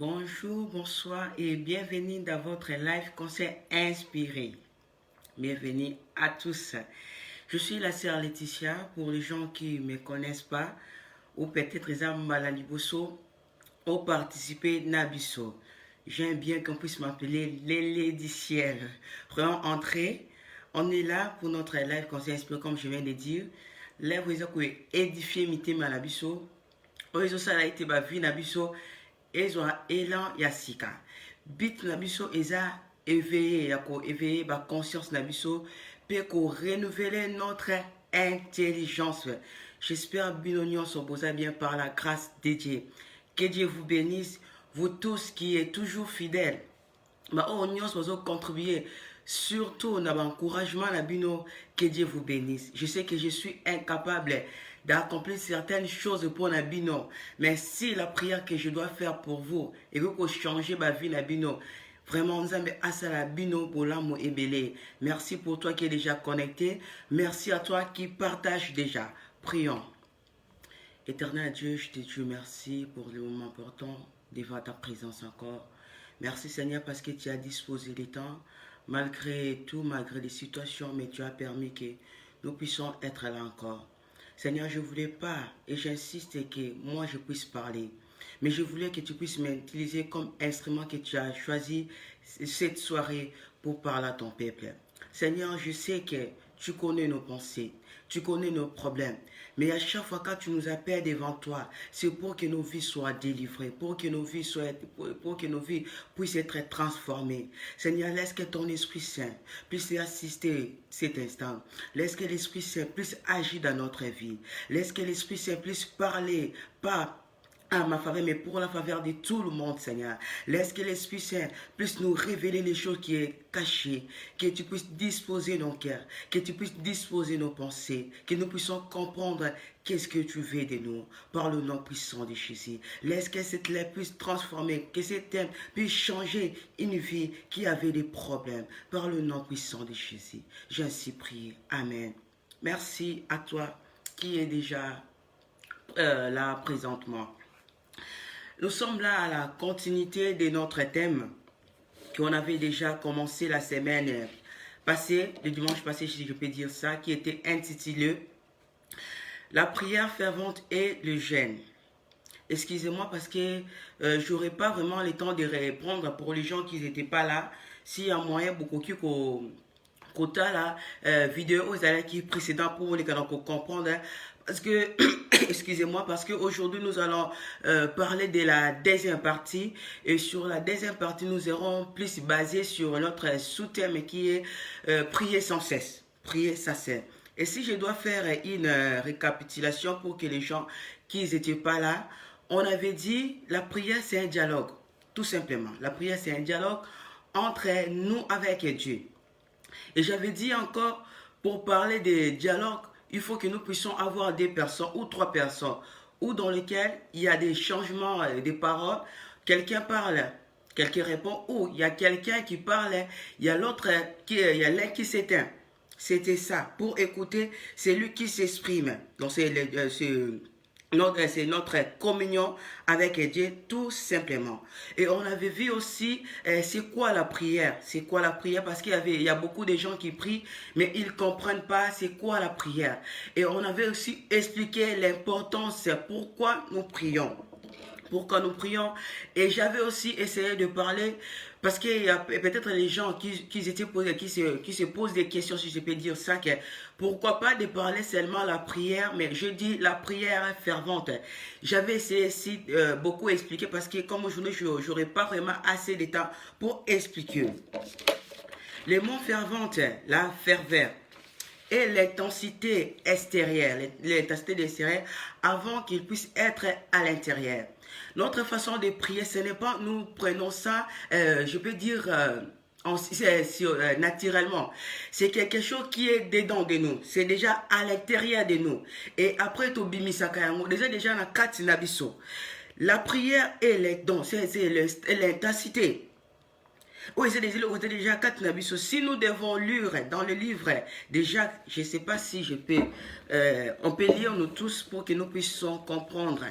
Bonjour, bonsoir et bienvenue dans votre live conseil inspiré. Bienvenue à tous. Je suis la sœur Laetitia pour les gens qui ne me connaissent pas ou peut-être les âmes Malaliboso ou participer Nabiso. J'aime bien qu'on puisse m'appeler Lélé du ciel. Vraiment entrer. On est là pour notre live conseil inspiré comme je viens de dire. Là, vous avez édifié Mité Malabiso. Oizo sala ite ba vi na biso ezwa élan ya sika. Bit na biso eza éveillé ya ko éveiller ba conscience na biso pe ko renouveler notre intelligence. J'espère binonion sont bosa bien par la grâce de Dieu. Que Dieu vous bénisse, vous tous qui êtes toujours fidèles. Ma union soit contribuer surtout dans l'encouragement la bino. Que Dieu vous bénisse. Je sais que je suis incapable d'accomplir certaines choses pour Nabino. Mais si la prière que je dois faire pour vous et que vous changez ma vie Nabino, vraiment, nous avons à Bino pour l'amour et belé. Merci pour toi qui es déjà connecté. Merci à toi qui partage déjà. Prions. Éternel Dieu, je te dis merci pour le moment important devant ta présence encore. Merci Seigneur parce que tu as disposé des temps, malgré tout, malgré les situations, mais tu as permis que nous puissions être là encore. Seigneur, je ne voulais pas, et j'insiste que moi je puisse parler, mais je voulais que tu puisses m'utiliser comme instrument que tu as choisi cette soirée pour parler à ton peuple. Seigneur, je sais que tu connais nos pensées, tu connais nos problèmes, mais à chaque fois que tu nous appelles devant toi, c'est pour que nos vies soient délivrées, pour que nos vies puissent être transformées. Seigneur, laisse que ton Esprit Saint puisse assister cet instant. Laisse que l'Esprit Saint puisse agir dans notre vie. Laisse que l'Esprit Saint puisse parler, pas à ma faveur, mais pour la faveur de tout le monde, Seigneur. Laisse que l'Esprit Saint puisse nous révéler les choses qui sont cachées, que tu puisses disposer nos cœurs, que tu puisses disposer nos pensées, que nous puissions comprendre qu'est-ce que tu veux de nous, par le nom puissant de Jésus. Laisse que cette lettre puisse transformer, que cet thème puisse changer une vie qui avait des problèmes, par le nom puissant de Jésus. J'ai ainsi prié. Amen. Merci à toi qui est déjà là présentement. Nous sommes là à la continuité de notre thème qu'on avait déjà commencé la semaine passée, le dimanche passé, si je peux dire ça, qui était intitulé « La prière fervente et le jeûne ». Excusez-moi parce que je n'aurai pas vraiment le temps de répondre pour les gens qui n'étaient pas là. S'il y a moyen, beaucoup qui quota la vidéo qui précédent pour les gens comprendre. Parce que, excusez-moi, parce qu'aujourd'hui nous allons parler de la deuxième partie. Et sur la deuxième partie, nous serons plus basés sur notre sous-thème qui est prier sans cesse. Prier sans cesse. Et si je dois faire une récapitulation pour que les gens qui n'étaient pas là, on avait dit la prière c'est un dialogue. Tout simplement. La prière c'est un dialogue entre nous avec Dieu. Et j'avais dit encore, pour parler de dialogue, il faut que nous puissions avoir des personnes ou trois personnes ou dans lesquelles il y a des changements de paroles. Quelqu'un parle, quelqu'un répond, ou il y a quelqu'un qui parle, il y a l'autre, il y a l'un qui s'éteint. C'était ça. Pour écouter, c'est lui qui s'exprime. Donc c'est notre communion avec Dieu, tout simplement. Et on avait vu aussi, c'est quoi la prière? C'est quoi la prière? Parce qu'il y a beaucoup de gens qui prient, mais ils ne comprennent pas c'est quoi la prière. Et on avait aussi expliqué l'importance, pourquoi nous prions. Pourquoi nous prions. Et j'avais aussi essayé de parler, parce qu'il y a peut-être les gens qui se posent des questions, si je peux dire ça, que pourquoi pas de parler seulement la prière, mais je dis la prière fervente. J'avais essayé beaucoup expliquer, parce que comme aujourd'hui, je n'aurais pas vraiment assez de temps pour expliquer. Le mot fervente, la ferveur, et l'intensité extérieure, avant qu'il puisse être à l'intérieur. Notre façon de prier, ce n'est pas nous prenons ça, je peux dire, naturellement. C'est quelque chose qui est dedans de nous. C'est déjà à l'intérieur de nous. Et après, déjà na kati na biso. La prière et les dons, c'est l'intensité. Oui, c'est déjà 4 nabisos. Si nous devons lire dans le livre de Jacques, je ne sais pas si je peux, on peut lire nous tous pour que nous puissions comprendre.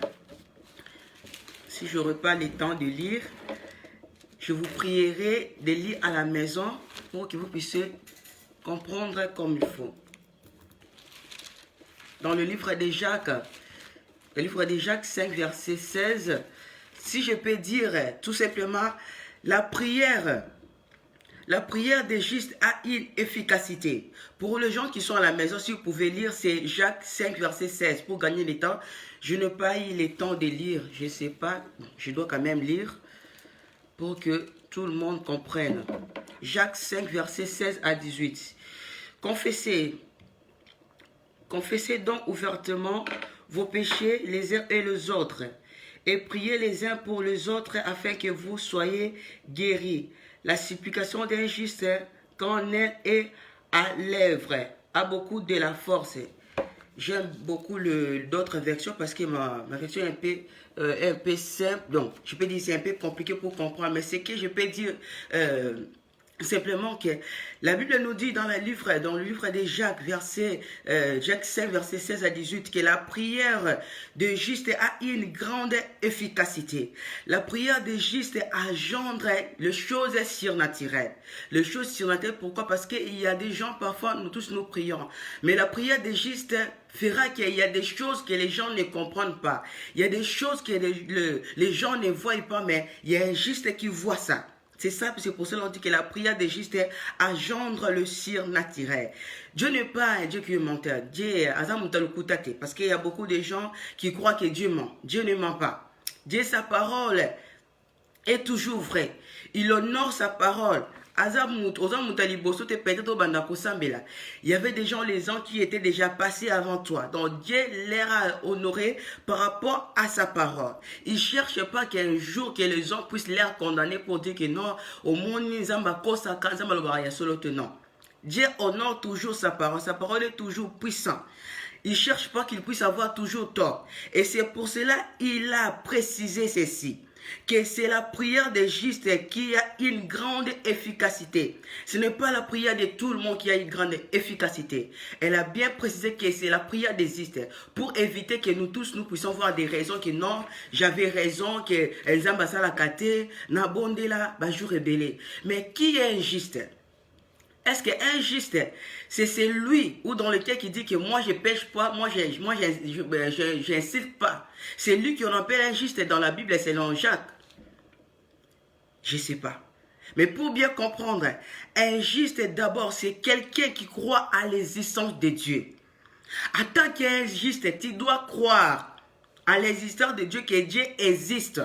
si je n'aurai pas le temps de lire, je vous prierai de lire à la maison pour que vous puissiez comprendre comme il faut. Dans le livre de Jacques 5, verset 16, si je peux dire tout simplement, la prière des justes a une efficacité. Pour les gens qui sont à la maison, si vous pouvez lire, c'est Jacques 5, verset 16. Pour gagner le temps, je n'ai pas eu le temps de lire. Je ne sais pas, je dois quand même lire pour que tout le monde comprenne. Jacques 5, verset 16 à 18. Confessez donc ouvertement vos péchés les uns et les autres, et priez les uns pour les autres afin que vous soyez guéris. La supplication d'un juste, quand elle est à l'œuvre, a beaucoup de la force. J'aime beaucoup d'autres versions parce que ma version est un peu simple. Donc, je peux dire que c'est un peu compliqué pour comprendre, mais c'est que je peux dire simplement que la Bible nous dit dans le livre de Jacques, Jacques 5, verset 16 à 18, que la prière de juste a une grande efficacité. La prière de juste engendre les choses surnaturelles. Les choses surnaturelles, pourquoi? Parce qu'il y a des gens, parfois, nous tous nous prions. Mais la prière de juste fera qu'il y a des choses que les gens ne comprennent pas. Il y a des choses que les gens ne voient pas, mais il y a un juste qui voit ça. C'est ça, c'est pour cela qu'on dit que la prière des justes engendre le surnaturel. Dieu n'est pas un Dieu qui est menteur. Dieu est parce qu'il y a beaucoup de gens qui croient que Dieu ment. Dieu ne ment pas. Dieu, sa parole est toujours vraie. Il honore sa parole. Il y avait des gens, les gens qui étaient déjà passés avant toi. Donc Dieu les a honorés par rapport à sa parole. Il ne cherche pas qu'un jour que les gens puissent les condamner pour dire que non, au monde, non. Dieu honore toujours sa parole. Sa parole est toujours puissante. Il ne cherche pas qu'il puisse avoir toujours tort. Et c'est pour cela qu'il a précisé ceci, que c'est la prière des justes qui a une grande efficacité. Ce n'est pas la prière de tout le monde qui a une grande efficacité. Elle a bien précisé que c'est la prière des justes pour éviter que nous tous nous puissions voir des raisons que non, j'avais raison, que Elzamba la kate, Nabondela, Bajou rebelle. Mais qui est un juste? Est-ce qu'un juste, c'est celui ou dans lequel qui dit que moi je pêche pas, moi j'incite pas. C'est lui qu'on appelle un juste dans la Bible, c'est selon Jacques. Je ne sais pas. Mais pour bien comprendre, un juste d'abord, c'est quelqu'un qui croit à l'existence de Dieu. En tant qu'un juste, tu dois croire à l'existence de Dieu, que Dieu existe.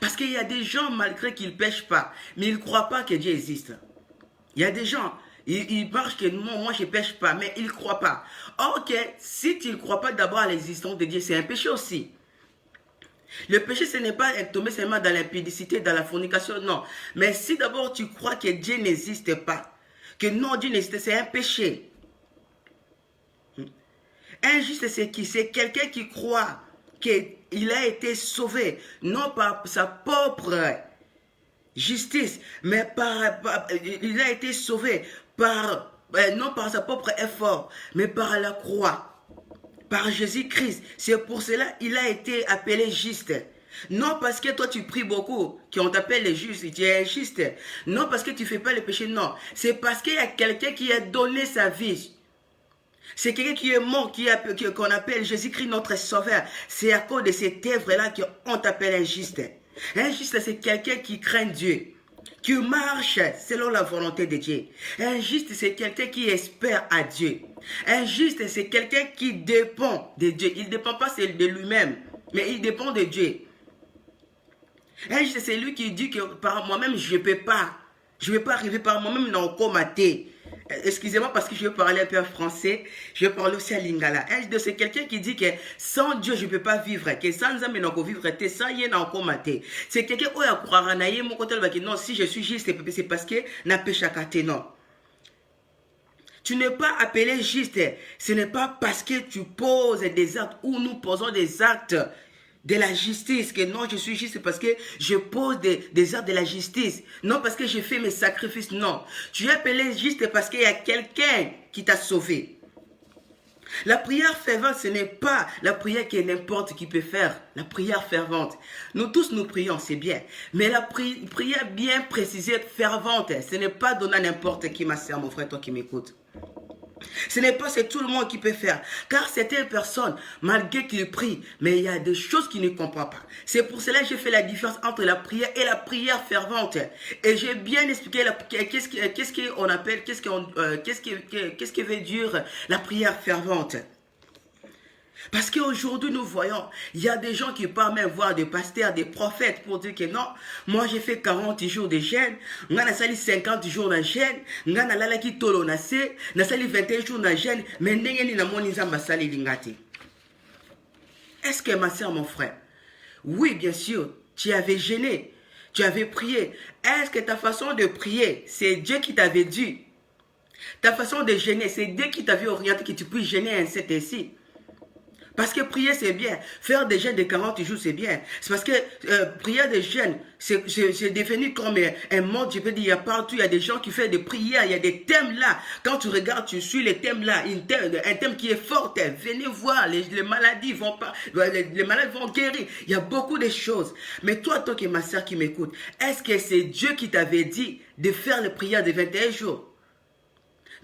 Parce qu'il y a des gens, malgré qu'ils ne pêchent pas, mais ils ne croient pas que Dieu existe. Il y a des gens, ils marchent que moi je ne pêche pas, mais ils ne croient pas. Ok, si tu ne crois pas d'abord à l'existence de Dieu, c'est un péché aussi. Le péché, ce n'est pas tomber seulement dans l'impudicité, dans la fornication, non. Mais si d'abord tu crois que Dieu n'existe pas, que non, Dieu n'existe, c'est un péché. Un juste, c'est qui? C'est quelqu'un qui croit qu'il a été sauvé, non par sa propre justice, mais il a été sauvé non par sa propre effort, mais par la croix, par Jésus-Christ. C'est pour cela qu'il a été appelé juste. Non parce que toi tu pries beaucoup, qu'on t'appelle les justes, tu es injuste. Non parce que tu ne fais pas le péché, non. C'est parce qu'il y a quelqu'un qui a donné sa vie. C'est quelqu'un qui est mort, qu'on appelle Jésus-Christ notre sauveur. C'est à cause de cette œuvre-là qu'on t'appelle injuste. Un juste, c'est quelqu'un qui craint Dieu, qui marche selon la volonté de Dieu. Un juste, c'est quelqu'un qui espère à Dieu. Un juste, c'est quelqu'un qui dépend de Dieu. Il ne dépend pas de lui-même, mais il dépend de Dieu. Un juste, c'est lui qui dit que par moi-même, je ne peux pas. Je ne vais pas arriver par moi-même dans le comaté. Excusez-moi parce que je vais parler un peu en français, je vais parler aussi à lingala. C'est quelqu'un qui dit que sans Dieu je ne peux pas vivre, que sans Nzambe je ne peux vivre, sans Yé na komate. C'est quelqu'un qui a croire na Yé mon côté non, si je suis juste c'est parce que na péchakate non. Tu n'es pas appelé juste, ce n'est pas parce que tu poses des actes ou nous posons des actes de la justice, que non, je suis juste parce que je pose des actes de la justice. Non, parce que je fais mes sacrifices, non. Tu es appelé juste parce qu'il y a quelqu'un qui t'a sauvé. La prière fervente, ce n'est pas la prière que n'importe qui peut faire. La prière fervente. Nous tous, nous prions, c'est bien. Mais la prière bien précisée, fervente, ce n'est pas donné à n'importe qui, ma soeur, mon frère, toi qui m'écoutes. Ce n'est pas c'est tout le monde qui peut faire. Car certaines personnes, malgré qu'ils prient, mais il y a des choses qu'ils ne comprennent pas. C'est pour cela que j'ai fait la différence entre la prière et la prière fervente. Et j'ai bien expliqué qu'est-ce qu'on appelle, qu'est-ce que veut dire la prière fervente. Parce qu'aujourd'hui, nous voyons, il y a des gens qui partent même voir des pasteurs, des prophètes pour dire que non, moi j'ai fait 40 jours de jeûne, on a sali 50 jours de jeûne, on a lalaki tolo na se, on a sali 21 jours de jeûne, mais ndenge ni na moni nzamba sali lingati. Est-ce que ma soeur, mon frère, oui, bien sûr, tu avais jeûné, tu avais prié. Est-ce que ta façon de prier, c'est Dieu qui t'avait dit? Ta façon de jeûner, c'est Dieu qui t'avait orienté que tu puisses jeûner ainsi. Parce que prier, c'est bien. Faire des jeûnes de 40 jours, c'est bien. C'est parce que prier des jeûnes, c'est devenu comme un monde, je peux dire, il y a partout, il y a des gens qui font des prières, il y a des thèmes là. Quand tu regardes, tu suis les thèmes là, un thème qui est fort. Venez voir, les maladies vont pas, les malades vont guérir. Il y a beaucoup de choses. Mais toi qui es ma soeur qui m'écoute, est-ce que c'est Dieu qui t'avait dit de faire les prières de 21 jours?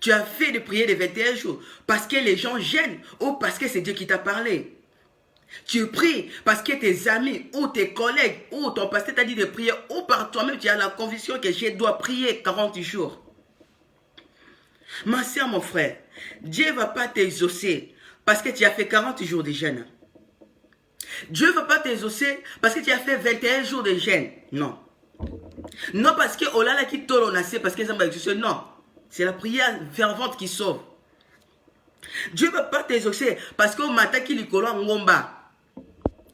Tu as fait des prières de 21 jours parce que les gens gênent ou parce que c'est Dieu qui t'a parlé. Tu pries parce que tes amis ou tes collègues ou ton pasteur t'a dit de prier ou par toi-même tu as la conviction que je dois prier 40 jours. Ma soeur, mon frère, Dieu ne va pas t'exaucer parce que tu as fait 40 jours de jeûne. Dieu ne va pas t'exaucer parce que tu as fait 21 jours de jeûne. Non. Non parce que Olala qui t'olonacé parce que ça m'a exaucé. Non. C'est la prière fervente qui sauve. Dieu ne va pas t'exaucer parce qu'on m'a attaqué l'icolo en ngomba.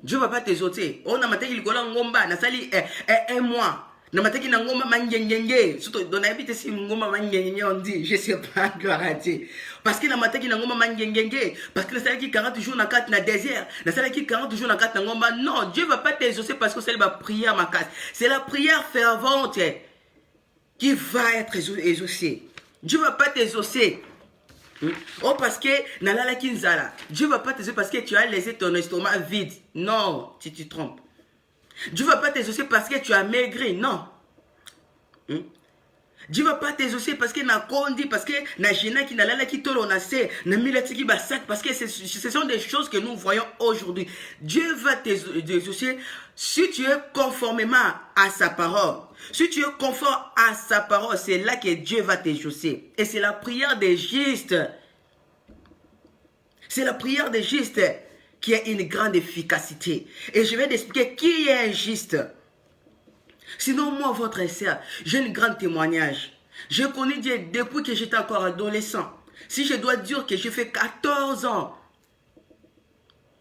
Dieu ne va pas t'exaucer. On a attaqué l'icolo en ngomba. Na sali un mois. Na attaqué na ngomba mangengenge. Surtout dans l'habitude si ngomba mangengenge on dit. Je ne sais pas, gloire à Dieu. Parce que na attaqué na ngomba mangengenge. Parce que na sali 40 jours na 4 na désert. Na sali 40 jours na 4 na ngomba. Non, Dieu ne va pas t'exaucer parce que c'est la prière ma casse. C'est la prière fervente qui va être exaucée. Dieu ne va pas t'exaucer. Oh, parce que Dieu ne va pas t'exaucer parce que tu as laissé ton estomac vide. Non, tu te trompes. Dieu ne va pas t'exaucer parce que tu as maigri. Non. Dieu ne va pas t'exaucer parce que na kondi, parce que na jena qui na lala qui tolo na se, na milati qui basak, parce que ce sont des choses que nous voyons aujourd'hui. Dieu va t'exaucer si tu es conformément à sa parole. Si tu es conforme à sa parole, c'est là que Dieu va t'exaucer. Et c'est la prière des justes. C'est la prière des justes qui a une grande efficacité. Et je vais t'expliquer qui est un juste. Sinon, moi, votre sœur, j'ai un grand témoignage. Je connais Dieu depuis que j'étais encore adolescent. Si je dois dire que j'ai fait 14 ans,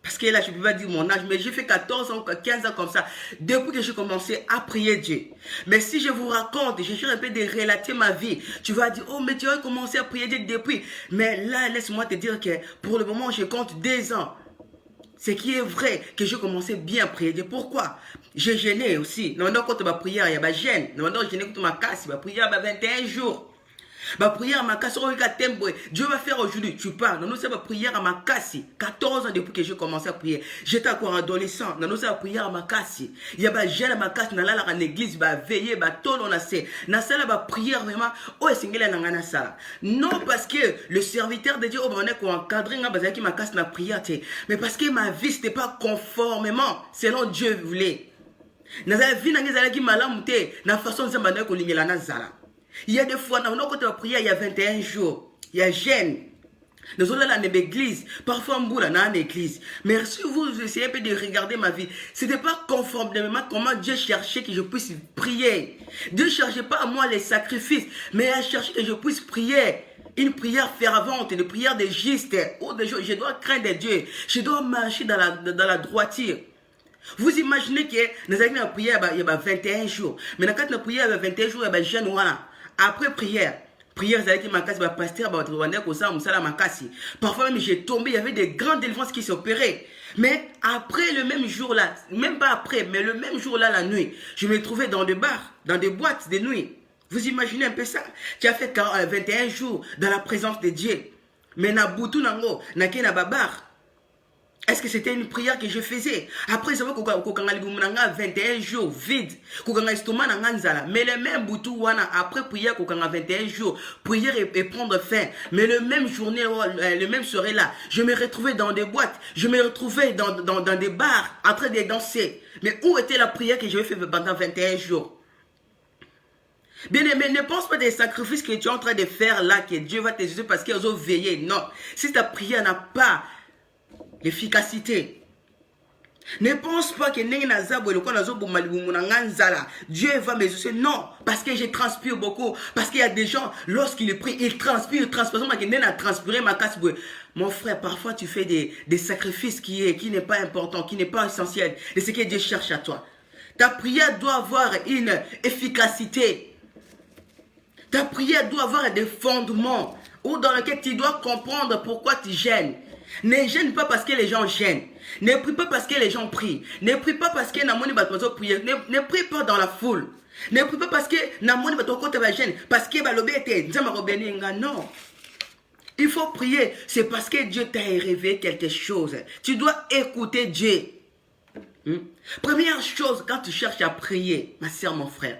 parce que là, je ne peux pas dire mon âge, mais j'ai fait 14 ans, 15 ans comme ça, depuis que j'ai commencé à prier Dieu. Mais si je vous raconte, je cherche un peu de relater ma vie, tu vas dire, oh, mais tu as commencé à prier Dieu depuis. Mais là, laisse-moi te dire que pour le moment, je compte 2 ans. Ce qui est vrai que j'ai commencé bien à prier Dieu. Pourquoi? J'ai gêné aussi. Non, quand ma prière, il y a ma gêne. Non, j'ai gêné quand ma casse, ma prière, 21 jours. Ma prière à ma casse, Dieu va faire aujourd'hui. Tu parles. Non, c'est ma prière à ma casse. 14 ans depuis que j'ai commencé à prier. J'étais encore adolescent. Non, c'est ma prière à ma casse. Il y a ma gêne à ma casse. Dans l'église, veiller, tout on a fait. Dans ça, ma prière vraiment. Oh, c'est non, parce que le serviteur de Dieu, on est encadré, ma casse na prière. Mais parce que ma vie, c'était pas conformément selon Dieu voulait. Dans la vie, na façon de s'emballer qu'on l'ingéla na zala. Il y a des fois, quand on a prié il y a 21 jours, il y a gêne. Nous sommes dans l'église, parfois on boule dans l'église. Mais si vous essayez un peu de regarder ma vie, ce n'était pas conformément comment Dieu cherchait que je puisse prier. Dieu ne cherchait pas à moi les sacrifices, mais il cherchait que je puisse prier. Une prière fervente, une prière de juste. Je dois craindre Dieu, je dois marcher dans la droiture. Vous imaginez que nous avons prié il y a 21 jours. Mais quand nous avons prié il y a 21 jours, il y a jeune. Après prière, c'est ma casse, pasteur, parfois même j'ai tombé, il y avait des grandes délivrances qui s'opéraient. Mais après le même jour là, même pas après, mais le même jour là, la nuit, je me trouvais dans des bars, dans des boîtes de nuit. Vous imaginez un peu ça? Tu as fait 21 jours dans la présence de Dieu. Mais na butu nango, na ke na babar. Est-ce que c'était une prière que je faisais? Après, ça va que 21 jours vide. Mais le même boutou wana, après prière, 21 jours, prière et prendre fin. Mais le même journée, le même soirée là, je me retrouvais dans des boîtes, je me retrouvais dans des bars, en train de danser. Mais où était la prière que je fait pendant 21 jours? Bien aimé, ne pense pas des sacrifices que tu es en train de faire là, que Dieu va t'aider parce qu'ils ont veillé. Non. Si ta prière n'a pas l'efficacité, ne pense pas que Dieu va m'aider. Non, parce que je transpire beaucoup. Parce qu'il y a des gens, lorsqu'ils prient, ils transpirent. Mon frère, parfois tu fais des sacrifices qui n'est pas important, qui n'est pas essentiel de ce que Dieu cherche à toi. Ta prière doit avoir une efficacité. Ta prière doit avoir des fondements ou dans lesquels tu dois comprendre pourquoi tu gênes. Ne gêne pas parce que les gens gênent. Ne prie pas parce que les gens prient. Ne prie pas parce que ne prie pas dans la foule. Ne prie pas parce que parce que non. Il faut prier. C'est parce que Dieu t'a révélé quelque chose. Tu dois écouter Dieu. Première chose, quand tu cherches à prier, ma soeur, mon frère,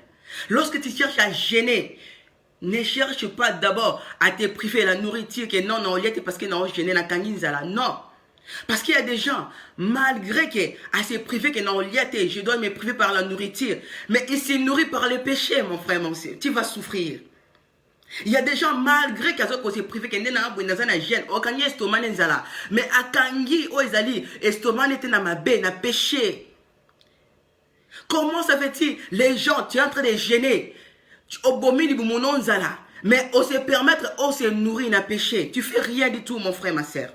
lorsque tu cherches à gêner, ne cherche pas d'abord à te priver la nourriture que non, parce que non, gêné na kanginzala. Non. Parce qu'il y a des gens, malgré que à se priver que non, je dois me priver par la nourriture, mais ils se nourrissent par le péché, mon frère, mon soeur. Tu vas souffrir. Il y a des gens, malgré qu'ils ont se privé que non, gêne, aucun estomac nzala, mais à kangi, oizali, estomac n'était na ma baie, na péché. Comment ça fait-il? Les gens, tu es en train de gêner. Mais on se permettre, on se nourrir na péché. Tu fais rien du tout, mon frère, ma soeur.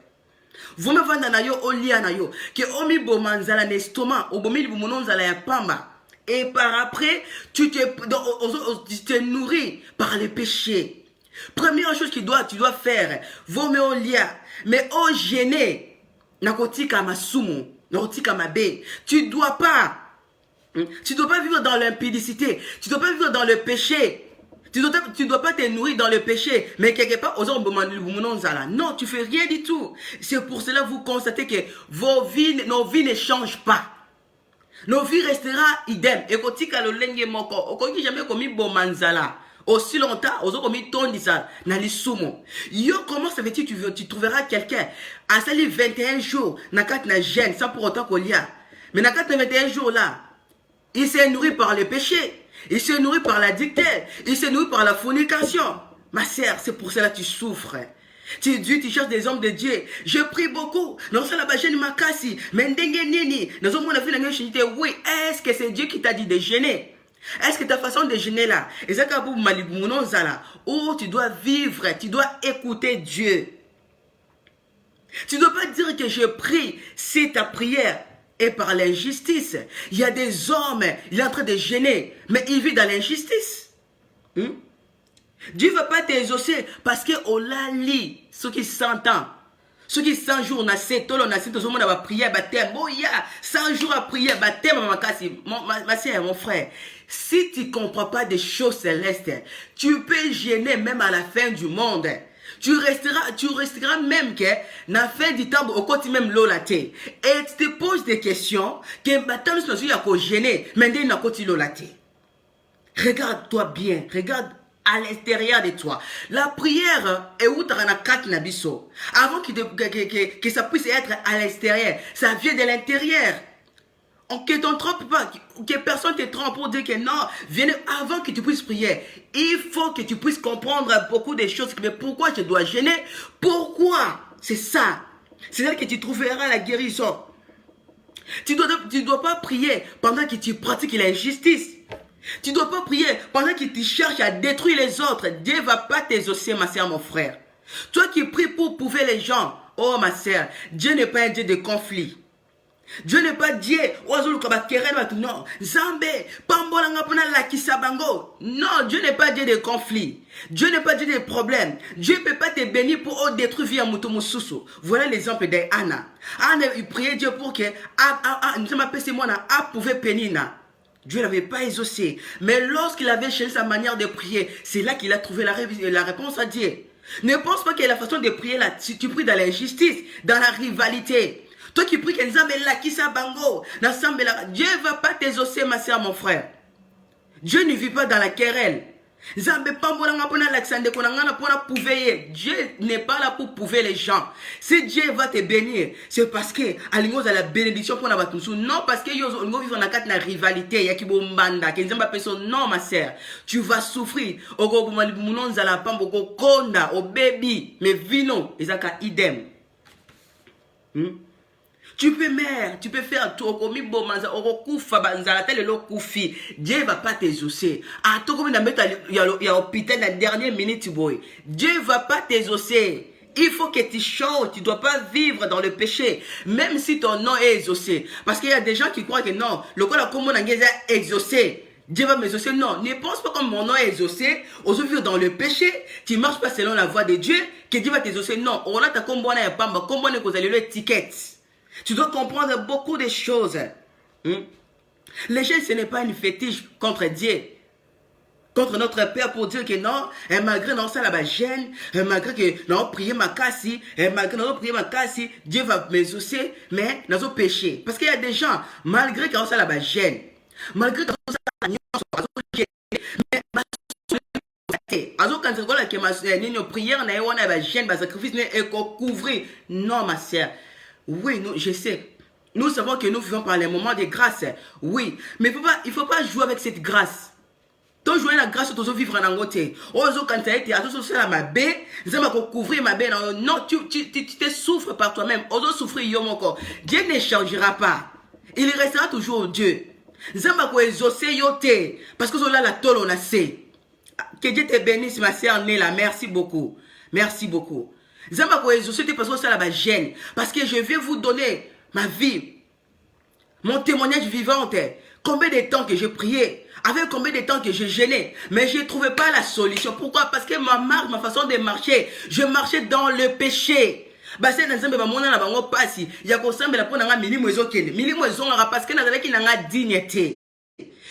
Vous me vendez na yo, olia na yo, que omi bomanzala l'estomac, obomi bomononzala ya pamba. Et par après, tu te nourris par les péchés. Première chose que tu dois faire, vome olia, mais au gêner, nakotika masumu, nakotika mabe. Tu dois pas vivre dans l'impudicité. Tu ne dois pas vivre dans le péché. Tu ne dois pas te nourrir dans le péché. Mais quelque part, non, tu ne fais rien du tout. C'est pour cela que vous constatez que nos vies ne changent pas. Nos vies resteront idem. Et quand tu n'as jamais commis bomanzala, aussi longtemps, aux autres commis tondisa, na lisumo. Yo, comment ça veut-il tu trouveras quelqu'un à salir 21 jours, na kat na gêne, sans pour autant qu'on y a. Mais na kat 21 jours là, il s'est nourri par le péché. Il s'est nourri par la dictée. Il s'est nourri par la fornication. Ma sœur, c'est pour cela que tu souffres. Tu cherches des hommes de Dieu. Je prie beaucoup. Non, c'est la bâche ma cassi. Mais nini. Oui, est-ce que c'est Dieu qui t'a dit de gêner? Est-ce que ta façon de gêner là, où tu dois vivre, tu dois écouter Dieu. Tu ne dois pas dire que je prie, c'est ta prière. Et par l'injustice, il y a des hommes, il est en train de gêner, mais il vit dans l'injustice. Dieu ne va pas t'exaucer parce qu'on l'a lu, ceux qui s'entendent. Ceux qui 100 jours, na 7 on a prié, baptême. Oh, il y a 100 jours à prier, baptême, ma soeur, mon frère. Si tu ne comprends pas des choses célestes, tu peux gêner même à la fin du monde. Tu resteras même que, na fin du temps, au côté même l'olate. Et tu te poses des questions, que maintenant, nous sommes gêner, mais nous sommes l'olate. Regarde-toi bien, regarde à l'intérieur de toi. La prière est où tu as 4 nabiso. Avant que ça puisse être à l'extérieur, ça vient de l'intérieur. Que t'en trompe pas, que personne te trompe pour dire que non, viens avant que tu puisses prier. Il faut que tu puisses comprendre beaucoup de choses. Mais pourquoi je dois gêner? Pourquoi? C'est ça. C'est là que tu trouveras la guérison. Tu dois pas prier pendant que tu pratiques l'injustice. Tu ne dois pas prier pendant que tu cherches à détruire les autres. Dieu ne va pas t'exaucer, ma soeur, mon frère. Toi qui pries pour prouver les gens, oh ma soeur, Dieu n'est pas un Dieu de conflit. Dieu n'est pas Dieu. Non, Zambé, non, Dieu n'est pas Dieu de conflit. Dieu n'est pas Dieu de problème. Dieu ne peut pas te bénir pour détruire via Mutomususu. Voilà l'exemple d'Anna. Anna, il priait Dieu pour que nous pouvait pénina. Dieu n'avait pas exaucé. Mais lorsqu'il avait changé sa manière de prier, c'est là qu'il a trouvé la réponse à Dieu. Ne pense pas que la façon de prier là, tu pries dans l'injustice, dans la rivalité. Toi qui pries que Nzambe là, qui sa bango, Dieu ne va pas t'exaucer, ma soeur, mon frère. Dieu ne vit pas dans la querelle. Dieu n'est pas là pour pouvoir les gens. Si Dieu va te bénir, c'est parce que a la bénédiction pour la non parce que yo vivre dans la rivalité, ya ki bombanda, que Nzamba personne non ma sœur, tu vas souffrir. Ogo munon zala pambo ko konda o baby, mais vino ezaka idem. Tu peux faire tout comme bomanza okufa banzala tel le kufi. Dieu va pas t'exaucer. À tout comme il y a hôpital la dernière minute boy. Dieu va pas t'exaucer. Il faut que tu chantes, tu ne dois pas vivre dans le péché, même si ton nom est exaucé. Parce qu'il y a des gens qui croient que non, le corps comme on est exaucé, Dieu va m'exaucer. Non, ne pense pas comme mon nom est exaucé, ose vivre dans le péché, tu ne marches pas selon la voie de Dieu, que Dieu va t'exaucer. Non, on a ta combo na pamba, combo na kozali le ticket. Tu dois comprendre beaucoup de choses. Les gens, ce n'est pas une fétiche contre Dieu. Contre notre Père pour dire que non, et malgré non ça la gêne, malgré que non prier ma cassi, et malgré non prier ma cassi, Dieu va m'exaucer, mais nous avons péché. Parce qu'il y a des gens, malgré que ça la gêne, malgré que ça la gêne, mais quand tu as une prière, na gêne, sacrifice n'est couvrir. Non ma sœur. Oui, je sais. Nous savons que nous vivons par les moments de grâce. Oui, mais il ne faut pas jouer avec cette grâce. Toi, jouer la grâce, tu dois vivre en angoté. Oh, quand tu as été à ma baie, tu vas couvrir ma baie. Non, tu te souffres par toi-même. Oh, souffrir, yo mon corps. Dieu ne changera pas. Il restera toujours Dieu. Zamba ko exaucer yote. Parce que là, la tole, on a sait. Que Dieu te bénisse, ma sœur Néla. Merci beaucoup. Merci beaucoup. Zamba ko exaucer parce que ça la gêne. Parce que je vais vous donner ma vie. Mon témoignage vivant. Combien de temps que j'ai prié, avec combien de temps que je gênais, mais je ne trouvais pas la solution. Pourquoi? Parce que ma façon de marcher, je marchais dans le péché. Parce que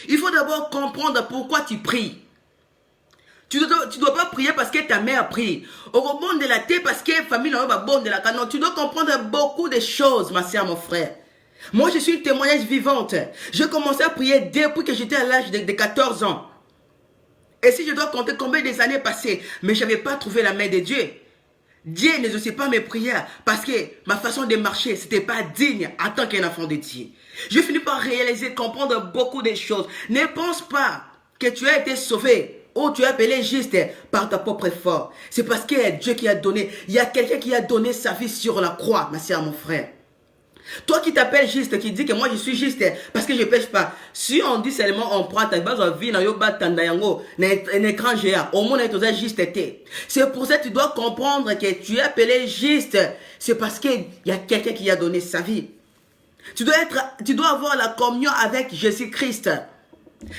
il faut d'abord comprendre pourquoi tu pries. Tu ne dois pas prier parce que ta mère prie. Au rebond de la tête parce que la famille n'a pas bon de la canon. Tu dois comprendre beaucoup de choses, ma soeur, mon frère. Moi, je suis une témoignage vivante. Je commençais à prier depuis que j'étais à l'âge de 14 ans. Et si je dois compter combien des années passées, mais je n'avais pas trouvé la main de Dieu. Dieu n'exauçait pas mes prières parce que ma façon de marcher, ce n'était pas digne en tant qu'un enfant de Dieu. Je finis par réaliser, comprendre beaucoup de choses. Ne pense pas que tu as été sauvé ou tu es appelé juste par ta propre effort. C'est parce qu'il y a Dieu qui a donné. Il y a quelqu'un qui a donné sa vie sur la croix, ma soeur, mon frère. Toi qui t'appelles juste, qui dis que moi je suis juste parce que je ne pêche pas. Si on dit seulement on prend ta base de vie, un écran géant, au monde est juste été. C'est pour ça que tu dois comprendre que tu es appelé juste. C'est parce qu'il y a quelqu'un qui a donné sa vie. Tu dois avoir la communion avec Jésus-Christ.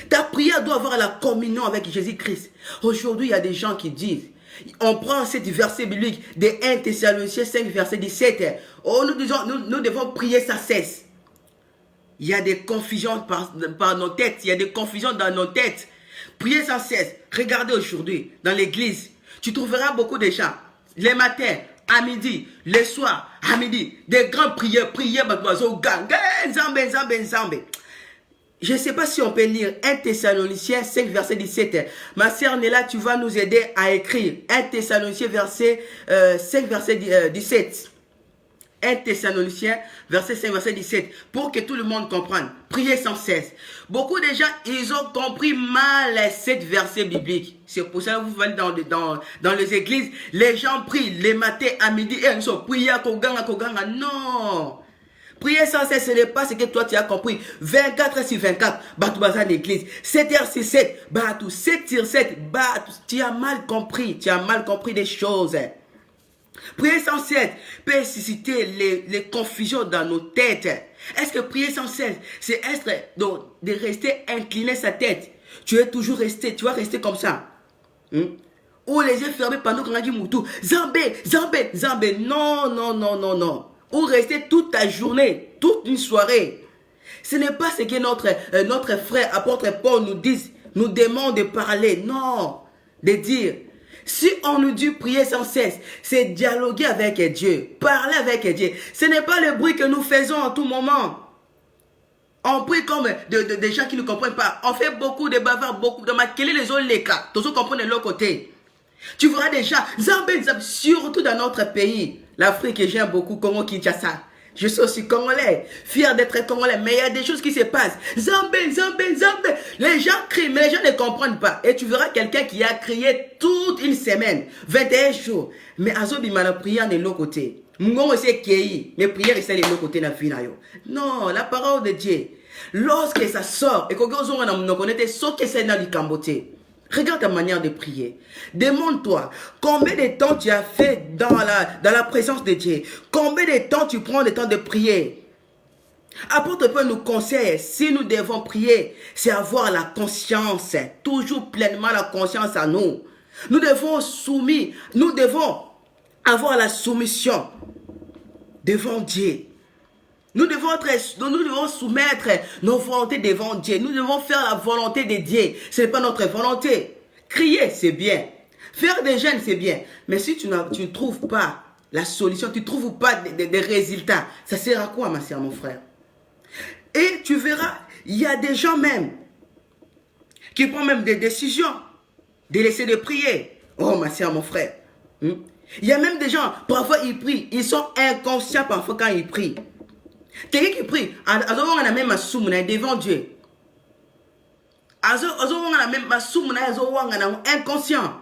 Ta prière doit avoir la communion avec Jésus-Christ. Aujourd'hui, il y a des gens qui disent, on prend ce verset biblique de 1 Thessaloniciens 5, verset 17. Oh, nous devons prier sans cesse. Il y a des confusions par nos têtes. Il y a des confusions dans nos têtes. Priez sans cesse. Regardez aujourd'hui, dans l'église, tu trouveras beaucoup de gens. Les matins, à midi, les soirs, à midi, des grandes prières, je ne sais pas si on peut lire 1 Thessaloniciens 5, verset 17. Ma sœur Néla, tu vas nous aider à écrire 1 Thessaloniciens 5, verset 17. 1 Thessaloniciens, verset 5, verset 17. Pour que tout le monde comprenne. Priez sans cesse. Beaucoup de gens, ils ont compris mal cette verset biblique. C'est pour ça que vous allez dans les églises. Les gens prient les matins à midi et ils sont priés à Koganga. Non. Prier sans cesse, ce n'est pas ce que toi tu as compris. 24 sur 24, batou bazar l'église. 7h sur 7, batou 7 sur 7, batou. Tu as mal compris des choses. Prier sans cesse peut susciter les confusions dans nos têtes. Est-ce que prier sans cesse, c'est de rester incliné sa tête? Tu vas rester comme ça. Ou les yeux fermés pendant qu'on a dit moutou. Zambé. Non. Ou rester toute ta journée, toute une soirée. Ce n'est pas ce que notre frère, apôtre Paul nous demande de parler. Non, de dire. Si on nous dit prier sans cesse, c'est dialoguer avec Dieu, parler avec Dieu. Ce n'est pas le bruit que nous faisons en tout moment. On prie comme des gens qui ne comprennent pas. On fait beaucoup de bavards, beaucoup de maquiller les autres les cas. Tous comprennent de l'autre côté. Tu verras des gens, surtout dans notre pays, l'Afrique que j'aime beaucoup, Congo Kinshasa. Je suis aussi congolais, fier d'être congolais, mais il y a des choses qui se passent. Zambé, Zambé, Zambé. Les gens crient, mais les gens ne comprennent pas. Et tu verras quelqu'un qui a crié toute une semaine, 21 jours. Mais Azobi m'a prié de l'autre côté. Mungongo c'est qui, mes prières sont de l'autre côté na vie na yo. Non, la parole de Dieu. Lorsque ça sort, et que nous connaissons ce que c'est dans le Camboté. Regarde ta manière de prier. Demande-toi, combien de temps tu as fait dans la présence de Dieu? Combien de temps tu prends le temps de prier? Apôtre Paul nous conseille, si nous devons prier, c'est avoir la conscience, toujours pleinement la conscience à nous. Nous devons avoir la soumission devant Dieu. Nous devons soumettre nos volontés devant Dieu. Nous devons faire la volonté de Dieu. Ce n'est pas notre volonté. Crier, c'est bien. Faire des jeûnes, c'est bien. Mais si tu ne trouves pas la solution, tu ne trouves pas des résultats, ça sert à quoi, ma soeur, mon frère? Et tu verras, il y a des gens même qui prennent même des décisions de laisser de prier. Oh, ma soeur, mon frère. Il y a même des gens, parfois ils prient. Ils sont inconscients parfois quand ils prient. Quelqu'un qui prie, on a même devant Dieu. On a même inconscient.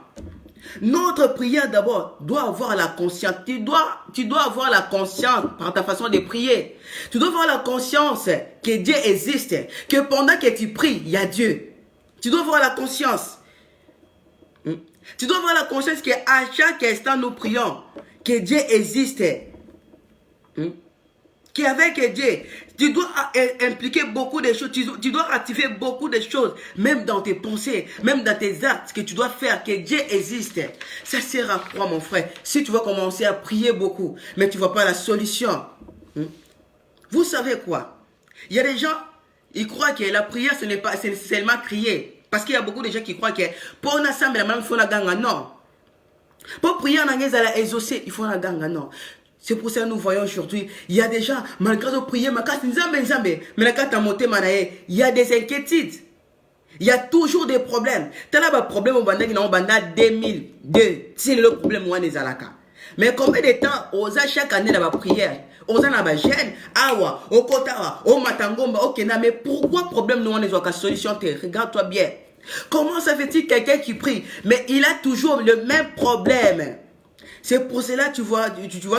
Notre prière d'abord doit avoir la conscience. Tu dois avoir la conscience par ta façon de prier. Tu dois avoir la conscience que Dieu existe. Que pendant que tu pries, il y a Dieu. Tu dois avoir la conscience. Tu dois avoir la conscience qu'à chaque instant nous prions, que Dieu existe. Qu'avec Dieu, tu dois impliquer beaucoup de choses, tu dois activer beaucoup de choses, même dans tes pensées, même dans tes actes que tu dois faire, que Dieu existe. Ça sert à quoi, mon frère? Si tu vas commencer à prier beaucoup, mais tu ne vois pas la solution. Vous savez quoi? Il y a des gens, ils croient que la prière, ce n'est pas seulement crier. Parce qu'il y a beaucoup de gens qui croient que pour une assemblée, il faut la ganga. Non. Pour prier, on a exaucé, il faut la ganga. Non. C'est pour ça que nous voyons aujourd'hui, il y a des gens, malgré de prier, mais il y a des inquiétudes. Il y a toujours des problèmes. Tu as un problème au Banda qui n'a pas 2002. C'est le problème où on est à la cas. Mais combien de temps, chaque année, la prière, on a la gêne, awa, au kotawa, au matangomba, au kena, mais pourquoi problème nous on est à la solution? Regarde-toi bien. Comment ça fait-il quelqu'un qui prie, mais il a toujours le même problème? C'est pour cela que tu vas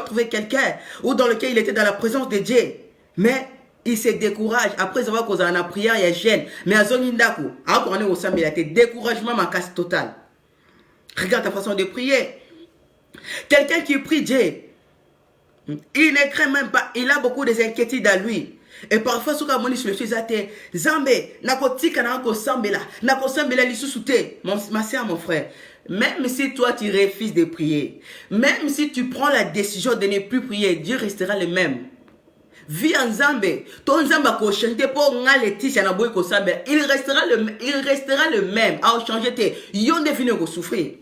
trouver quelqu'un ou dans lequel il était dans la présence de Dieu. Mais il se décourage. Après avoir causé la prière, il y a gêne. Mais à Zonindaku, à on est au Sambé, il a été découragement, ma casse totale. Regarde ta façon de prier. Quelqu'un qui prie Dieu, il ne craint même pas. Il a beaucoup d'inquiétudes à lui. Et parfois, ce qu'on dit sur le sujet, Zambé, nakotika nako sambela, nako sambela lisusuté. Ma soeur, mon frère. Même si toi tu refuses de prier, même si tu prends la décision de ne plus prier, Dieu restera le même. Vie en Zambé, ton Zamba ko chanter pour Laetitia na boy ko Zambé, il restera le même. À changer tes, yon devine ko souffrir.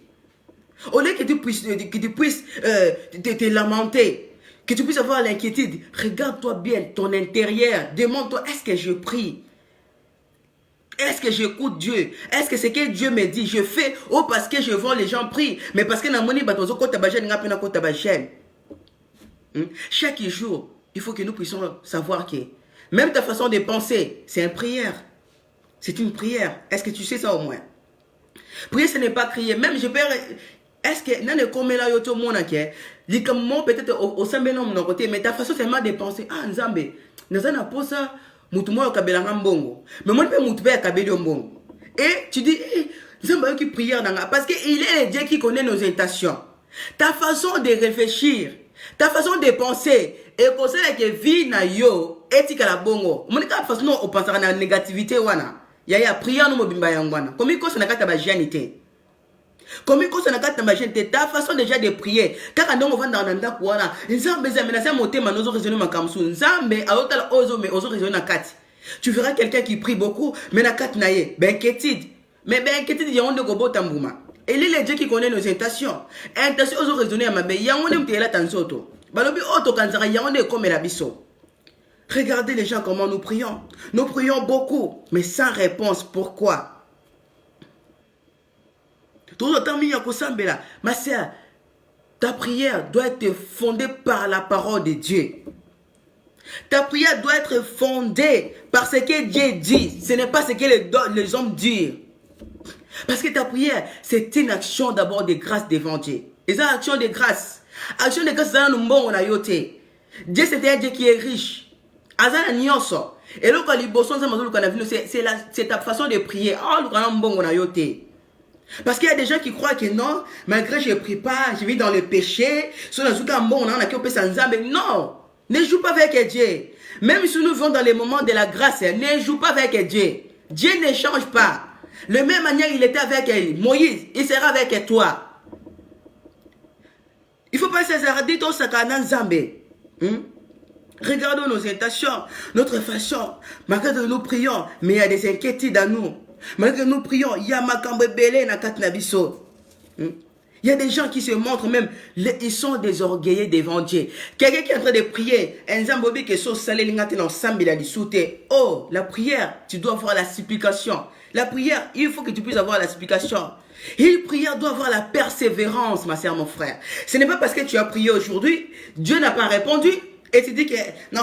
Au lieu que tu puisses te lamenter, que tu puisses avoir l'inquiétude, regarde-toi bien ton intérieur, demande-toi est-ce que je prie? Est-ce que j'écoute Dieu? Est-ce que ce que Dieu me dit, je fais? Oh, parce que je vois les gens prient. Mais parce que chaque jour, il faut que nous puissions savoir que même ta façon de penser, c'est une prière. C'est une prière. Est-ce que tu sais ça au moins? Prier, ce n'est pas crier. Même je peux... Est-ce que... Non, comme là, peut-être au sein de mon côté, mais ta façon seulement de penser. Ah, Nzambe, Nazana pour ça... Mais moi, et tu dis, Zamba qui prière parce qu'il est le Dieu qui connaît nos intentions. Ta façon de réfléchir, ta façon de penser, et pour ça que vie na yo, éthique à la bongo. Mon cas, façon on pense à la négativité wana. Ya prière no mobimba yangwana. Comme il na kata ba janité. Comme il na kata ba janité, ta façon déjà de prier. Car on va dans nanda kuana. Nzambe zamena sa moté manozo raisonner makamsu. Nzambe aotala ozo mais ozo raisonner na kati. Tu verras quelqu'un qui prie beaucoup, mais na kati na ye, ben inquiétude. Mais ben inquiétude, il y a on de gobo tambouma. Et il est Dieu qui connaît nos intentions. Intentions, ils ont raisonné à ma belle. Yango ne m't'est là tant soto. Balobi auto kanzara yango ne comme la biso. Regardez les gens comment nous prions. Nous prions beaucoup, mais sans réponse. Pourquoi? Tout le temps, ma sœur, ta prière doit être fondée par la parole de Dieu. Ta prière doit être fondée par ce que Dieu dit. Ce n'est pas ce que les hommes disent. Parce que ta prière, c'est une action d'abord de grâce devant Dieu. Et ça, action de grâce. Action de grâce, c'est un bon on a yoté. Dieu, c'est un Dieu qui est riche. Azana nyonso. Et là, quand les bossons, c'est ta façon de prier. Oh, le bon on a yoté. Parce qu'il y a des gens qui croient que non, malgré que je ne prie pas, je vis dans le péché. Sur le bon on a qui sans mais non. Ne joue pas avec Dieu. Même si nous vivons dans les moments de la grâce, ne joue pas avec Dieu. Dieu ne change pas. De la même manière, il était avec Moïse, il sera avec toi. Il ne faut pas s'arrêter au sakana Zambé. Regardons nos intentions, notre façon. Malgré que nous prions, mais il y a des inquiétudes à nous. Malgré que nous prions, il y a Makambe Belé na Katnabiso. Il y a des gens qui se montrent même, ils sont des orgueillés devant Dieu. Quelqu'un qui est en train de prier, oh, la prière, tu dois avoir la supplication. La prière, il faut que tu puisses avoir la supplication. Et la prière doit avoir la persévérance, ma sœur, mon frère. Ce n'est pas parce que tu as prié aujourd'hui, Dieu n'a pas répondu, et tu dis que non,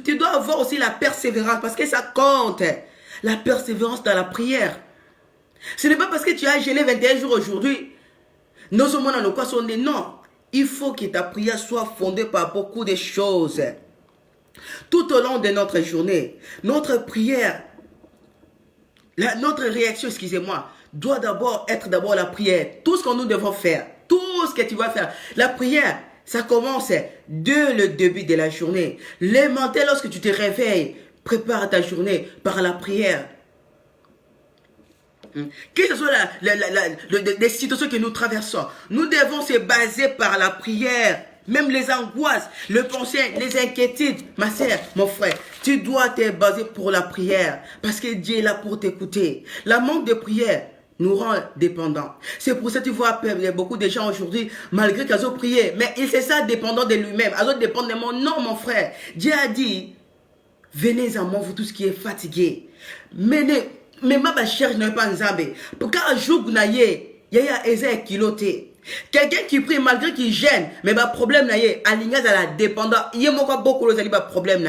tu dois avoir aussi la persévérance, parce que ça compte. La persévérance dans la prière. Ce n'est pas parce que tu as jeûné 21 jours aujourd'hui, non, il faut que ta prière soit fondée par beaucoup de choses. Tout au long de notre journée, notre prière, notre réaction, excusez-moi, doit d'abord être la prière. Tout ce que nous devons faire, tout ce que tu vas faire, la prière, ça commence dès le début de la journée. Le matin, lorsque tu te réveilles, prépare ta journée par la prière. Que ce soit les situations que nous traversons, nous devons se baser par la prière. Même les angoisses, le pensée, les inquiétudes, ma sœur, mon frère, tu dois te baser pour la prière. Parce que Dieu est là pour t'écouter. La manque de prière nous rend dépendants. C'est pour ça que tu vois beaucoup de gens aujourd'hui, malgré qu'ils ont prié, mais ils sont ça dépendant de lui-même. Ils ont dépendant de moi. Non, mon frère. Dieu a dit, venez à moi, vous tous qui êtes fatigués. Menez. Mais ma cherche n'est pas nzambe. Pour qu'un jour vous n'ayez, il y a un kiloté. Quelqu'un qui prie malgré qu'il gêne, mais le problème n'est pas aligné à la dépendance. Il y a beaucoup de problèmes.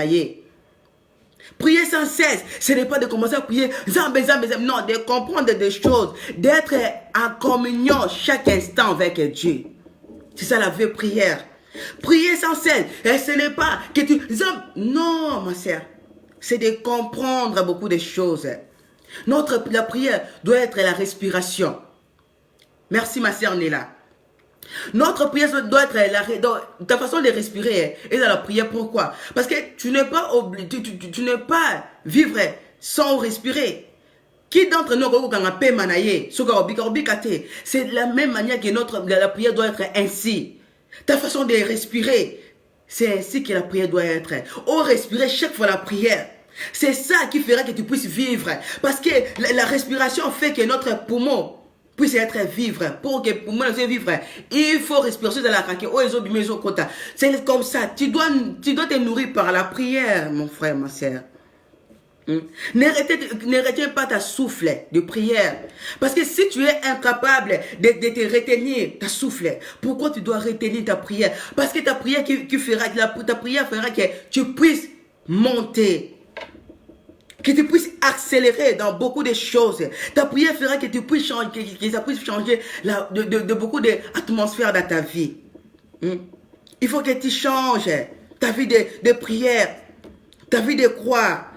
Prier sans cesse, ce n'est pas de commencer à prier zambe, non, de comprendre des choses, d'être en communion chaque instant avec Dieu. C'est ça la vraie prière. Prier sans cesse, et ce n'est pas que tu non, ma sœur, c'est de comprendre beaucoup de choses. La prière doit être la respiration. Merci ma sœur Néla. Notre prière doit être ta façon de respirer et dans la prière. Pourquoi? Parce que tu n'es pas obligé, tu n'es pas vivre sans respirer. Qui d'entre nous c'est de la même manière que la prière doit être ainsi. Ta façon de respirer, c'est ainsi que la prière doit être. Oh, respirer chaque fois la prière. C'est ça qui fera que tu puisses vivre. Parce que la respiration fait que notre poumon puisse être vivre. Pour que le poumon puisse vivre, il faut respirer dans la caque. C'est comme ça. Tu dois te nourrir par la prière, mon frère, ma soeur. Ne retiens pas ta souffle de prière. Parce que si tu es incapable de te retenir ta souffle, pourquoi tu dois retenir ta prière? Parce que ta prière ta prière fera que tu puisses monter, que tu puisses accélérer dans beaucoup de choses. Ta prière fera que tu puisses changer, que ça puisse changer de beaucoup d'atmosphères dans ta vie. Il faut que tu changes ta vie de prière, ta vie de croix.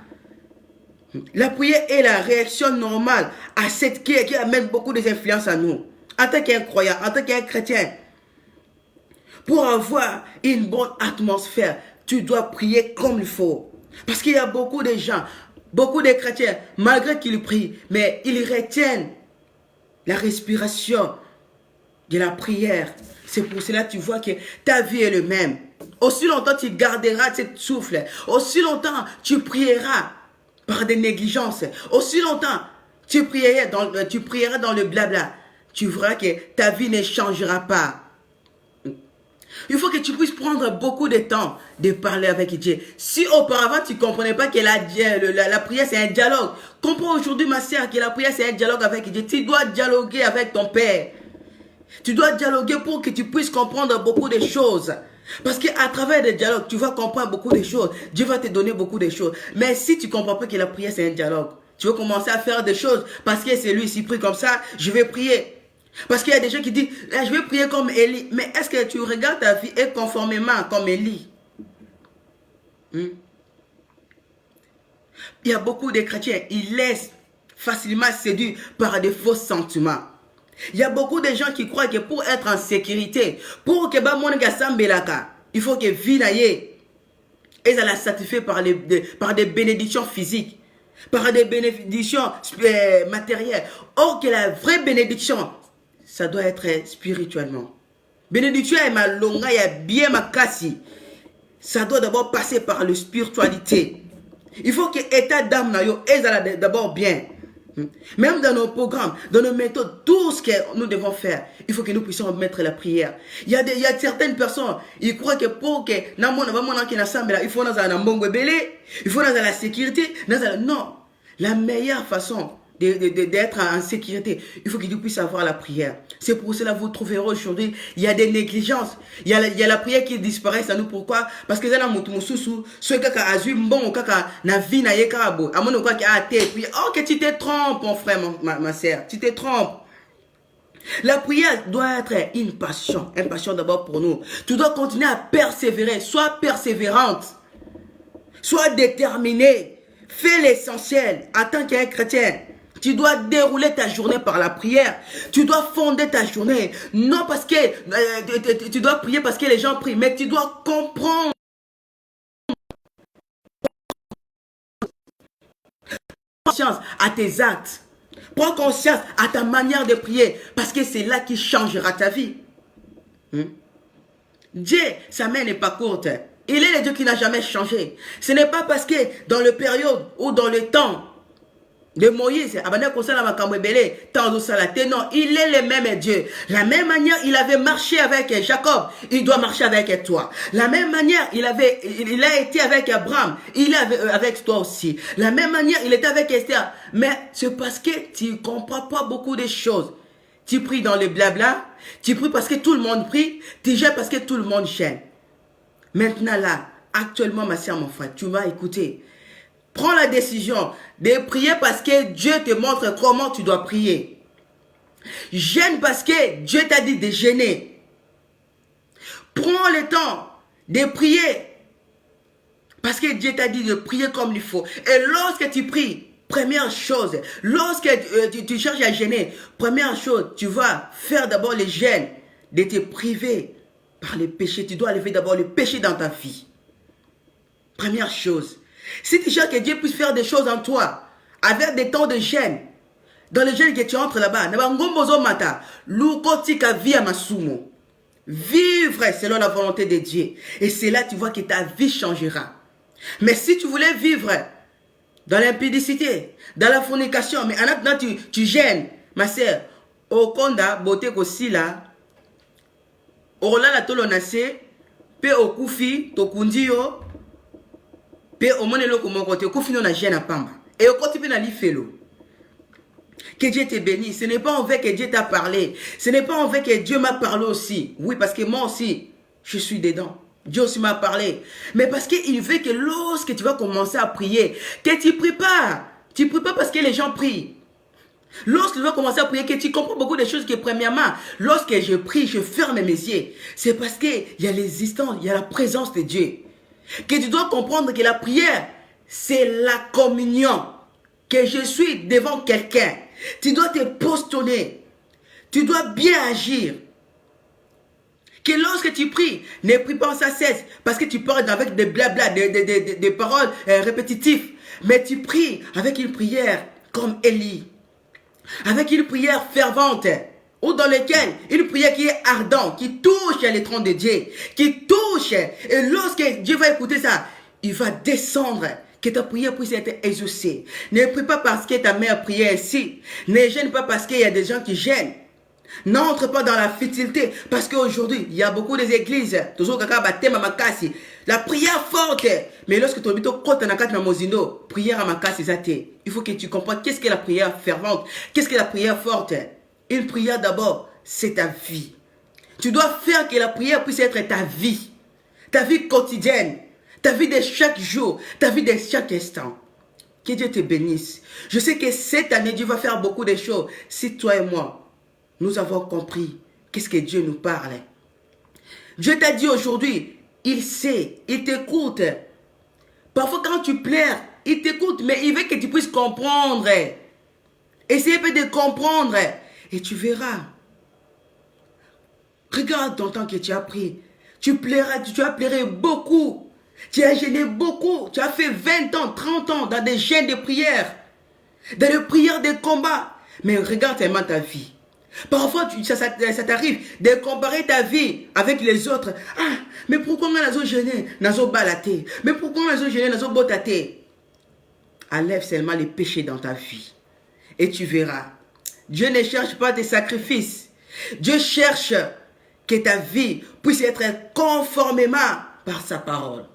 La prière est la réaction normale à cette qui amène beaucoup d'influence à nous. En tant qu'un croyant, en tant qu'un chrétien, pour avoir une bonne atmosphère, tu dois prier comme il faut. Parce qu'il y a beaucoup de gens, beaucoup de chrétiens, malgré qu'ils prient, mais ils retiennent la respiration de la prière. C'est pour cela que tu vois que ta vie est le même. Aussi longtemps tu garderas cette souffle, aussi longtemps tu prieras par des négligences, aussi longtemps tu prieras dans le blabla. tu verras que ta vie ne changera pas. Il faut que tu puisses prendre beaucoup de temps de parler avec Dieu. Si auparavant tu ne comprenais pas que la prière c'est un dialogue, comprends aujourd'hui ma sœur que la prière c'est un dialogue avec Dieu. Tu dois dialoguer avec ton Père. Tu dois dialoguer pour que tu puisses comprendre beaucoup de choses. Parce qu'à travers le dialogue, tu vas comprendre beaucoup de choses. Dieu va te donner beaucoup de choses. Mais si tu ne comprends pas que la prière c'est un dialogue, tu veux commencer à faire des choses parce que c'est lui, s'il prie comme ça, je vais prier. Parce qu'il y a des gens qui disent, je vais prier comme Élie. Mais est-ce que tu regardes ta vie et conformément comme Élie? Il y a beaucoup de chrétiens, ils laissent facilement séduire par des faux sentiments. Il y a beaucoup de gens qui croient que pour être en sécurité, pour que il faut que vie et ça la satisfait par des bénédictions physiques, par des bénédictions matérielles. Or que la vraie bénédiction, ça doit être spirituellement. Bénédiction est ma longa, il y a bien ma cassi. Ça doit d'abord passer par la spiritualité. Il faut que l'état d'âme est d'abord bien. Même dans nos programmes, dans nos méthodes, tout ce que nous devons faire, il faut que nous puissions mettre la prière. Il y a certaines personnes, ils croient que pour que il faut dans la sécurité. Non, la meilleure façon d'être en sécurité, il faut que tu puisses avoir la prière. C'est pour cela que vous trouverez aujourd'hui, il y a des négligences. Il y a la prière qui disparaît à nous. Pourquoi? Parce que que tu te trompes, mon frère, ma soeur. Tu te trompes. La prière doit être une passion d'abord pour nous. Tu dois continuer à persévérer. Sois persévérante. Sois déterminée. Fais l'essentiel en tant qu'un chrétien. Tu dois dérouler ta journée par la prière. Tu dois fonder ta journée. Non parce que tu dois prier parce que les gens prient, mais tu dois comprendre. Conscience à tes actes. Prends conscience à ta manière de prier parce que c'est là qui changera ta vie. Dieu, sa main n'est pas courte. Il est le Dieu qui n'a jamais changé. Ce n'est pas parce que dans le période ou dans le temps de Moïse, non, il est le même Dieu. La même manière, il avait marché avec Jacob, il doit marcher avec toi. La même manière, il a été avec Abraham, il est avec toi aussi. La même manière, il était avec Esther. Mais c'est parce que tu ne comprends pas beaucoup de choses. Tu pries dans le blabla, tu pries parce que tout le monde prie, tu gênes parce que tout le monde gêne. Maintenant là, actuellement, ma soeur, mon frère, tu m'as écouté. Prends la décision de prier parce que Dieu te montre comment tu dois prier. Gêne parce que Dieu t'a dit de gêner. Prends le temps de prier parce que Dieu t'a dit de prier comme il faut. Et lorsque tu pries, première chose, lorsque tu cherches à gêner, première chose, tu vas faire d'abord le gêne de te priver par les péchés. Tu dois enlever d'abord le péché dans ta vie. Première chose. Si tu cherches que Dieu puisse faire des choses en toi, avec des temps de gêne, dans le gêne que tu entres là-bas, vivre selon la volonté de Dieu. Et c'est là que tu vois que ta vie changera. Mais si tu voulais vivre dans l'impudicité, dans la fornication, mais maintenant tu gênes, ma sœur, au konda, beauté aussi là, au la tolonase, pe au koufi, to kundio, pe au monelo comme côté, koufi non a gêne à pamba. Et au côté na li felo. Que Dieu te bénisse. Ce n'est pas en fait que Dieu t'a parlé. Ce n'est pas en fait que Dieu m'a parlé aussi. Oui, parce que moi aussi, je suis dedans. Dieu aussi m'a parlé. Mais parce qu'il veut que lorsque tu vas commencer à prier, que tu ne pries pas. Tu ne pries pas parce que les gens prient. Lorsque tu vas commencer à prier, que tu comprends beaucoup de choses que premièrement, lorsque je prie, je ferme mes yeux. C'est parce qu'il y a l'existence, il y a la présence de Dieu. Que tu dois comprendre que la prière, c'est la communion. Que je suis devant quelqu'un. Tu dois te postuler. Tu dois bien agir. Que lorsque tu pries, ne prie pas sans cesse. Parce que tu parles avec des blabla, des paroles répétitives. Mais tu pries avec une prière comme Élie. Avec une prière fervente. Ou dans laquelle une prière qui est ardente. Qui touche les trônes de Dieu. Qui touche. Et lorsque Dieu va écouter ça, il va descendre. Que ta prière puisse être exaucée. Ne prie pas parce que ta mère priait ainsi. Ne gêne pas parce qu'il y a des gens qui gênent. N'entre pas dans la futilité. Parce qu'aujourd'hui, il y a beaucoup d'églises. La prière forte. Mais lorsque tu habites prière à makasi. Il faut que tu comprennes qu'est-ce que la prière fervente. Qu'est-ce que la prière forte. Une prière d'abord, c'est ta vie. Tu dois faire que la prière puisse être ta vie. Ta vie quotidienne. Ta vie de chaque jour. Ta vie de chaque instant. Que Dieu te bénisse. Je sais que cette année, Dieu va faire beaucoup de choses. Si toi et moi, nous avons compris qu'est-ce que Dieu nous parle. Dieu t'a dit aujourd'hui, il sait, il t'écoute. Parfois quand tu pleures, il t'écoute, mais il veut que tu puisses comprendre. Essaye de comprendre et tu verras. Regarde ton temps que tu as pris. Tu pleuras, tu as pleuré beaucoup. Tu as gêné beaucoup. Tu as fait 20 ans, 30 ans dans des chaînes de prière. Dans les prières de combat. Mais regarde tellement ta vie. Parfois, ça t'arrive de comparer ta vie avec les autres. Ah, mais pourquoi on a gêné, nazo balaté? Mais pourquoi on a gêné, nazo botaté? Enlève seulement les péchés dans ta vie. Et tu verras. Dieu ne cherche pas des sacrifices. Dieu cherche que ta vie puisse être conformément par sa parole.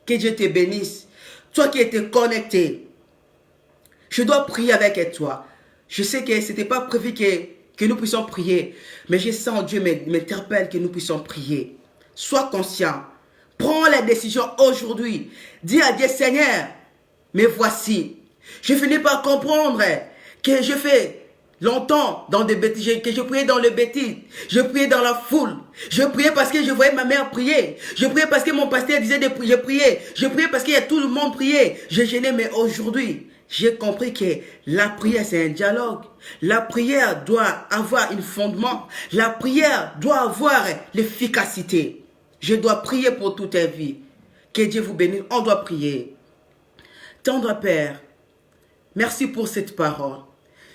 Que Dieu te bénisse. Toi qui es connecté. Je dois prier avec toi. Je sais que ce n'était pas prévu que nous puissions prier. Mais je sens Dieu m'interpelle que nous puissions prier. Sois conscient. Prends la décision aujourd'hui. Dis à Dieu, Seigneur, mais voici. Je finis par comprendre que je fais longtemps dans des bêtises, que je priais dans le bêtise. Je priais dans la foule. Je priais parce que je voyais ma mère prier. Je priais parce que mon pasteur disait de prier. Je priais. Je priais parce que tout le monde priait. Je gênais, mais aujourd'hui, j'ai compris que la prière, c'est un dialogue. La prière doit avoir un fondement. La prière doit avoir l'efficacité. Je dois prier pour toute ta vie. Que Dieu vous bénisse. On doit prier. Tendre Père, merci pour cette parole.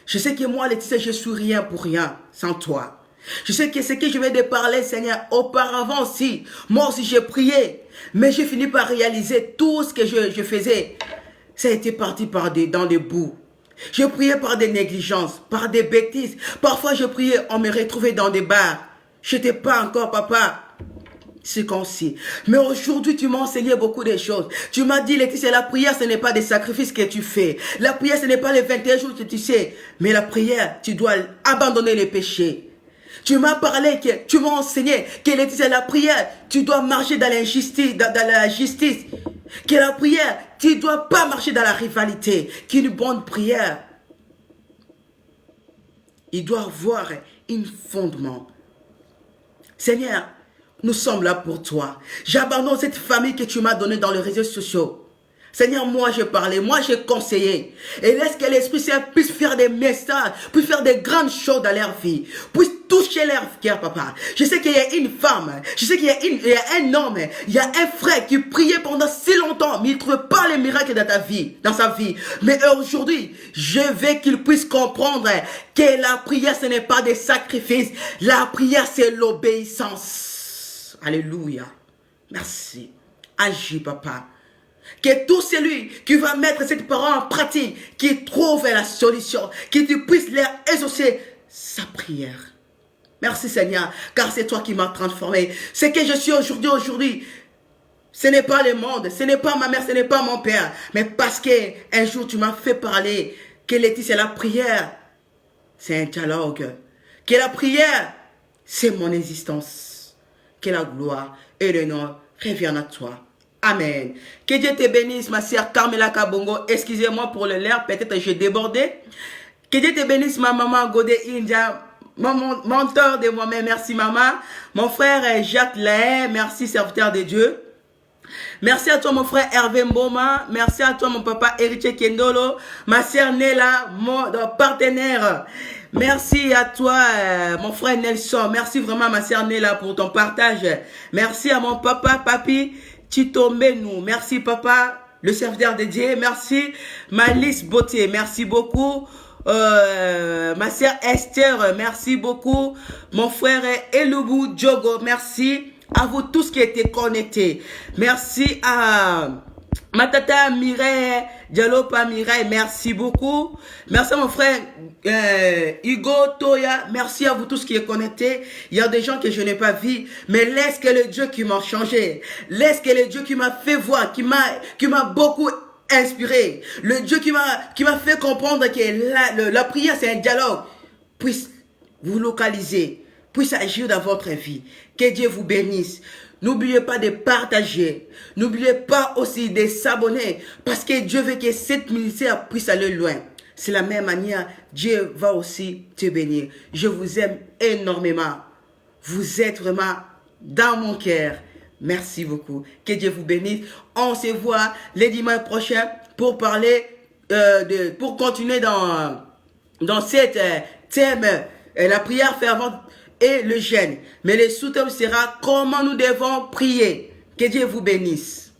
Je sais que moi, Laetitia, je suis rien pour rien sans toi. Je sais que ce que je viens de parler, Seigneur, auparavant aussi, moi aussi j'ai prié. Mais j'ai fini par réaliser tout ce que je faisais. Ça a été parti dans des bouts. Je priais par des négligences, par des bêtises. Parfois je priais, on me retrouvait dans des bars. Je n'étais pas encore papa. C'est comme si. Mais aujourd'hui, tu m'as enseigné beaucoup de choses. Tu m'as dit, Laetitia, la prière, ce n'est pas des sacrifices que tu fais. La prière, ce n'est pas les 21 jours que tu sais. Mais la prière, tu dois abandonner les péchés. Tu m'as parlé, tu m'as enseigné que Laetitia, la prière, tu dois marcher dans l'injustice, dans la justice. Que la prière, tu ne dois pas marcher dans la rivalité. Qu'une bonne prière, il doit avoir un fondement. Seigneur, nous sommes là pour toi. J'abandonne cette famille que tu m'as donnée dans les réseaux sociaux. Seigneur, moi j'ai parlé, moi j'ai conseillé. Et laisse que l'Esprit Saint puisse faire des messages, puisse faire des grandes choses dans leur vie, puisse toucher leur cœur, papa. Je sais qu'il y a une femme, je sais qu'il y a un homme, il y a un frère qui priait pendant si longtemps, mais il ne trouvait pas les miracles dans ta vie, dans sa vie. Mais aujourd'hui, je veux qu'il puisse comprendre que la prière, ce n'est pas des sacrifices. La prière, c'est l'obéissance. Alléluia. Merci. Agis, papa. Que tout celui qui va mettre cette parole en pratique, qui trouve la solution, que tu puisses leur exaucer sa prière. Merci Seigneur, car c'est toi qui m'as transformé. Ce que je suis aujourd'hui, ce n'est pas le monde, ce n'est pas ma mère, ce n'est pas mon père, mais parce qu'un jour tu m'as fait parler que Laetitia, la prière, c'est un dialogue. Que la prière, c'est mon existence. Que la gloire et le nom reviennent à toi. Amen. Que Dieu te bénisse, ma sœur Carmela Kabongo. Excusez-moi pour le l'air, peut-être j'ai débordé. Que Dieu te bénisse, ma maman Godé India, mon mentor de moi-même. Merci, maman. Mon frère Jacques Lahaye, merci, serviteur de Dieu. Merci à toi, mon frère Hervé Mboma. Merci à toi, mon papa Héritier Kendolo. Ma sœur Nella, mon partenaire. Merci à toi, mon frère Nelson. Merci vraiment, ma sœur Nella, pour ton partage. Merci à mon papa, papi Tito Menou. Merci, papa, le serviteur de Dieu. Merci, Malice Beauté. Merci beaucoup. Ma sœur Esther, merci beaucoup. Mon frère Elubu Djogo, merci. À vous tous qui étaient connectés. Merci à Ma tata Mireille, Dialopa Mireille, merci beaucoup. Merci à mon frère Hugo Toya. Merci à vous tous qui êtes connectés. Il y a des gens que je n'ai pas vus, mais laisse que le Dieu qui m'a changé, laisse que le Dieu qui m'a fait voir, qui m'a beaucoup inspiré, le Dieu qui m'a fait comprendre que la prière c'est un dialogue, puisse vous localiser, puisse agir dans votre vie. Que Dieu vous bénisse. N'oubliez pas de partager. N'oubliez pas aussi de s'abonner. Parce que Dieu veut que cette ministère puisse aller loin. C'est la même manière, Dieu va aussi te bénir. Je vous aime énormément. Vous êtes vraiment dans mon cœur. Merci beaucoup. Que Dieu vous bénisse. On se voit le dimanche prochain pour parler, pour continuer dans cette thème, la prière fervente et le jeûne. Mais le sous-thème sera comment nous devons prier. Que Dieu vous bénisse.